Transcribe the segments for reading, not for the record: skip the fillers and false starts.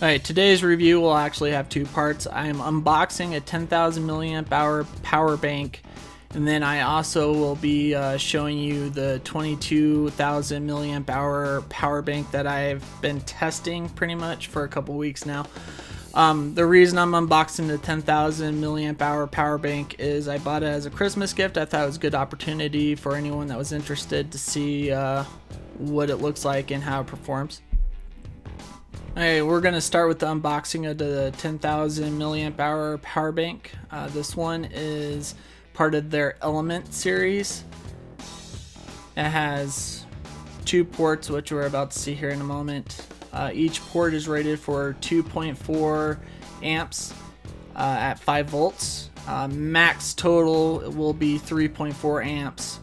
Alright, today's review will actually have two parts. I am unboxing a 10,000 milliamp hour power bank, and then I also will be showing you the 22,000 milliamp hour power bank that I've been testing pretty much for a couple weeks now. The reason I'm unboxing the 10,000 milliamp hour power bank is I bought it as a Christmas gift. I thought it was a good opportunity for anyone that was interested to see what it looks like and how it performs. Alright, we're going to start with the unboxing of the 10,000 milliamp hour power bank. This one is part of their Element series. It has two ports, which we're about to see here in a moment. Each port is rated for 2.4 amps at 5 volts. Max total will be 3.4 amps.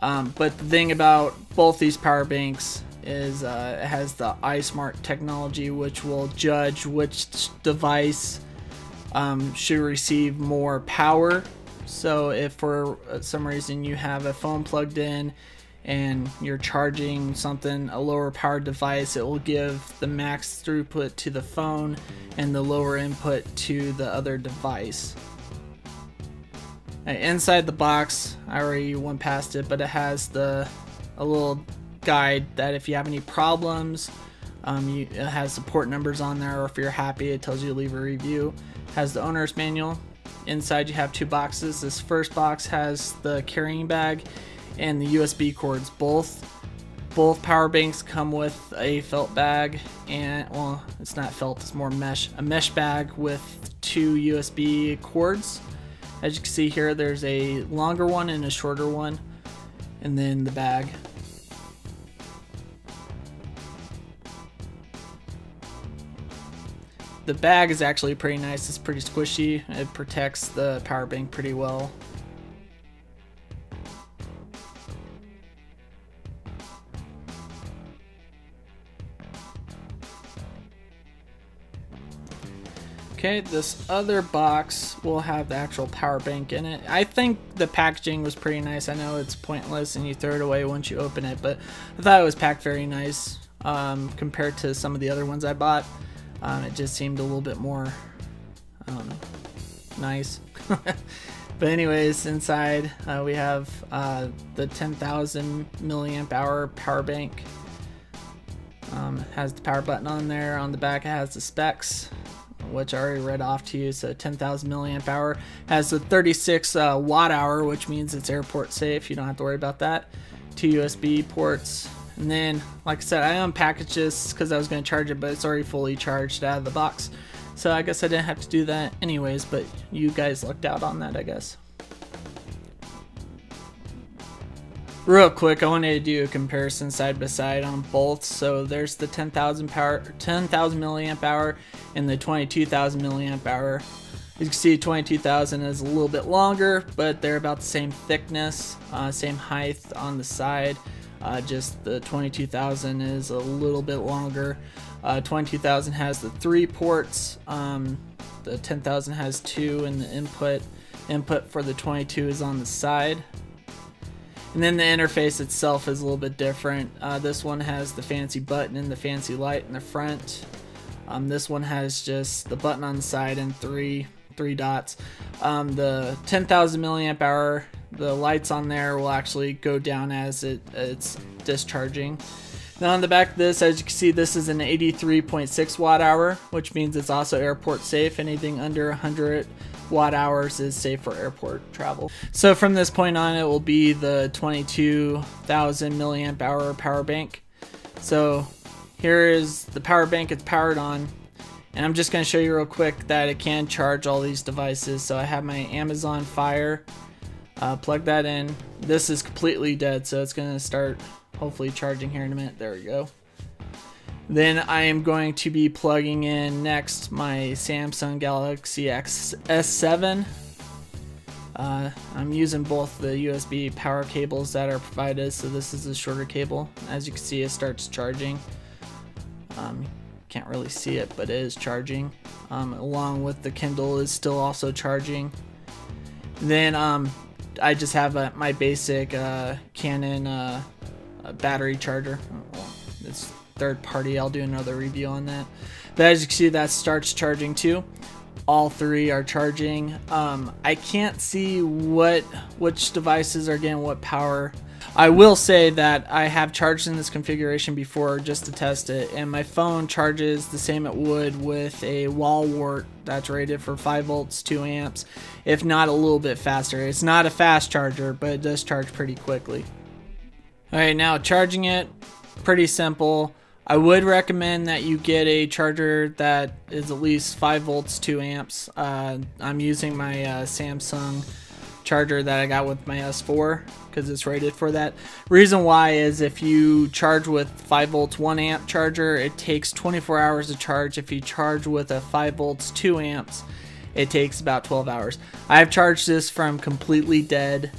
But the thing about both these power banks is it has the iSmart technology, which will judge which device should receive more power. So if for some reason you have a phone plugged in and you're charging something, a lower powered device, it will give the max throughput to the phone and the lower input to the other device. Inside the box, I already went past it, but it has a little guide that if you have any problems, it has support numbers on there, or if you're happy, it tells you to leave a review. It has the owner's manual. Inside you have two boxes. This first box has the carrying bag and the USB cords. Both power banks come with a felt bag, and well, it's not felt, it's more mesh, a mesh bag with two USB cords. As you can see here, there's a longer one and a shorter one, and then the bag. The bag is actually pretty nice. It's pretty squishy. It protects the power bank pretty well. Okay, this other box will have the actual power bank in it. I think the packaging was pretty nice. I know it's pointless and you throw it away once you open it, but I thought it was packed very nice compared to some of the other ones I bought. It just seemed a little bit more nice. But anyways, inside we have the 10,000 milliamp hour power bank. It has the power button on there. On the back it has the specs, which I already read off to you. So 10,000 milliamp hour, has the 36 watt hour, which means it's airport safe. You don't have to worry about that. Two USB ports. And then, like I said, I unpackaged this because I was going to charge it, but it's already fully charged out of the box. So I guess I didn't have to do that anyways, but you guys lucked out on that, I guess. Real quick, I wanted to do a comparison side by side on both. So there's the 10,000 milliamp hour and the 22,000 milliamp hour. As you can see, 22,000 is a little bit longer, but they're about the same thickness, same height on the side. Just the 22,000 is a little bit longer. 22,000 has the 3 ports. The 10,000 has 2, and the input for the 22 is on the side. And then the interface itself is a little bit different. This one has the fancy button and the fancy light in the front. This one has just the button on the side and three dots. The 10,000 milliamp hour, the lights on there will actually go down as it's discharging. Now on the back of this, as you can see, this is an 83.6 watt hour, which means it's also airport safe. Anything under 100 watt hours is safe for airport travel. So from this point on, it will be the 22,000 milliamp hour power bank. So here is the power bank. It's powered on, and I'm just going to show you real quick that it can charge all these devices. So I have my Amazon Fire, plug that in. This is completely dead, so it's going to start hopefully charging here in a minute. There we go. Then I am going to be plugging in next my Samsung Galaxy S7. I'm using both the USB power cables that are provided, so this is a shorter cable. As you can see, it starts charging. Can't really see it, but it is charging. Along with the Kindle is still also charging. Then I just have my basic Canon battery charger. It's third party. I'll do another review on that. But as you can see, that starts charging too. All three are charging. I can't see which devices are getting what power. I will say that I have charged in this configuration before just to test it, and my phone charges the same it would with a wall wart that's rated for 5 volts 2 amps, if not a little bit faster. It's not a fast charger, but it does charge pretty quickly. Alright, now charging it, pretty simple. I would recommend that you get a charger that is at least 5 volts 2 amps. I'm using my Samsung charger that I got with my S4 because it's rated for that. Reason why is if you charge with 5 volts 1 amp charger, it takes 24 hours to charge. If you charge with a 5 volts 2 amps, it takes about 12 hours. I've charged this from completely dead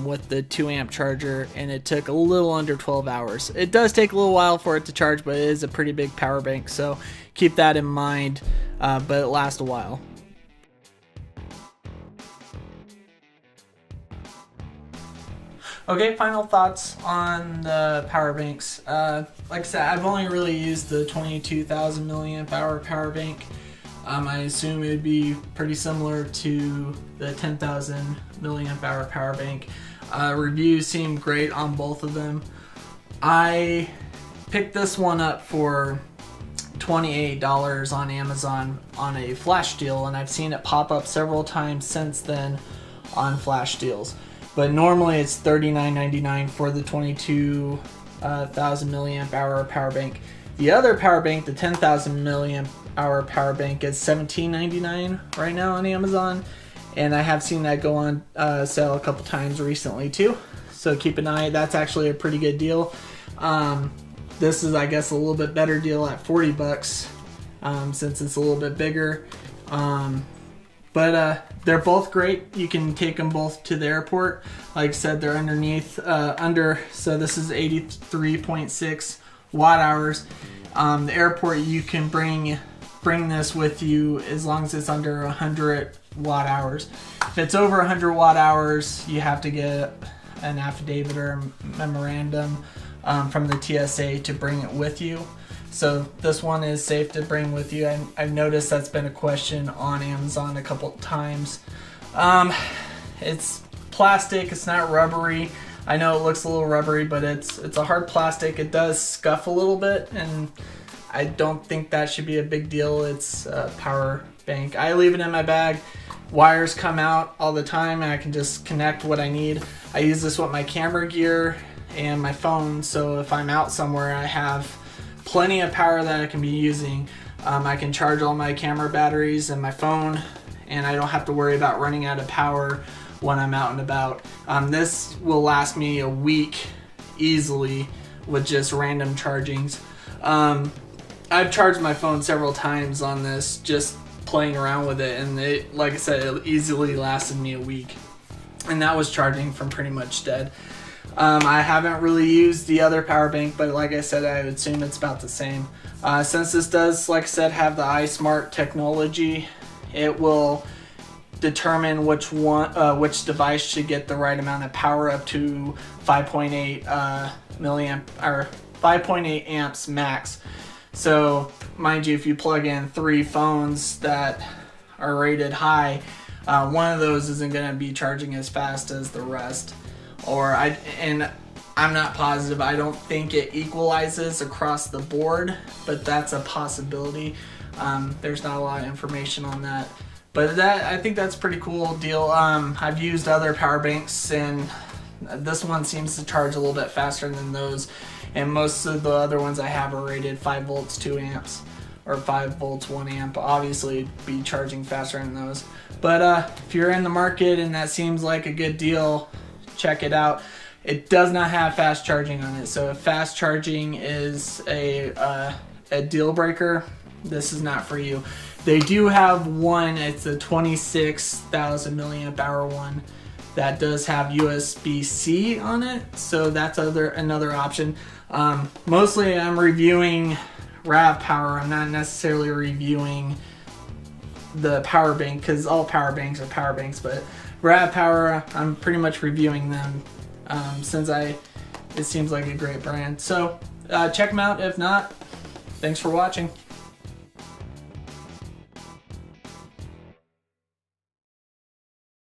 with the 2 amp charger, and it took a little under 12 hours. It does take a little while for it to charge, but it is a pretty big power bank, so keep that in mind, but it lasts a while. Okay, final thoughts on the power banks. Like I said, I've only really used the 22,000 milliamp hour power bank. I assume it would be pretty similar to the 10,000 milliamp hour power bank. Reviews seem great on both of them. I picked this one up for $28 on Amazon on a flash deal, and I've seen it pop up several times since then on flash deals. But normally it's $39.99 for the 22,000 milliamp hour power bank. The other power bank, the 10,000 milliamp hour power bank, is $17.99 right now on Amazon, and I have seen that go on sale a couple times recently too. So keep an eye. That's actually a pretty good deal. This is, I guess, a little bit better deal at 40 bucks since it's a little bit bigger. But they're both great. You can take them both to the airport. Like I said, they're so this is 83.6 watt hours. The airport, you can bring this with you as long as it's under 100 watt hours. If it's over 100 watt hours, you have to get an affidavit or a memorandum from the TSA to bring it with you. So this one is safe to bring with you. I've noticed that's been a question on Amazon a couple times. It's plastic, it's not rubbery. I know it looks a little rubbery, but it's a hard plastic. It does scuff a little bit, and I don't think that should be a big deal. It's a power bank. I leave it in my bag. Wires come out all the time, and I can just connect what I need. I use this with my camera gear and my phone, so if I'm out somewhere, I have plenty of power that I can be using. I can charge all my camera batteries and my phone, and I don't have to worry about running out of power when I'm out and about. This will last me a week easily with just random chargings. I've charged my phone several times on this, just playing around with it, and it, like I said, it easily lasted me a week, and that was charging from pretty much dead. I haven't really used the other power bank, but like I said, I would assume it's about the same. Since this does, like I said, have the iSmart technology, it will determine which device should get the right amount of power, up to 5.8 or 5.8 amps max. So mind you, if you plug in 3 phones that are rated high, one of those isn't going to be charging as fast as the rest. And I'm not positive. I don't think it equalizes across the board, but that's a possibility. There's not a lot of information on that, but I think that's a pretty cool deal. I've used other power banks, and this one seems to charge a little bit faster than those, and most of the other ones I have are rated 5 volts 2 amps or 5 volts 1 amp. Obviously it'd be charging faster than those, but if you're in the market and that seems like a good deal, check it out. It does not have fast charging on it, so if fast charging is a deal breaker, this is not for you. They do have one, it's a 26,000 milliamp hour one that does have USB-C on it, so that's another option. Mostly I'm reviewing RAVPower. I'm not necessarily reviewing the power bank, because all power banks are power banks, but RAVPower, I'm pretty much reviewing them since it seems like a great brand. So check them out. If not, thanks for watching.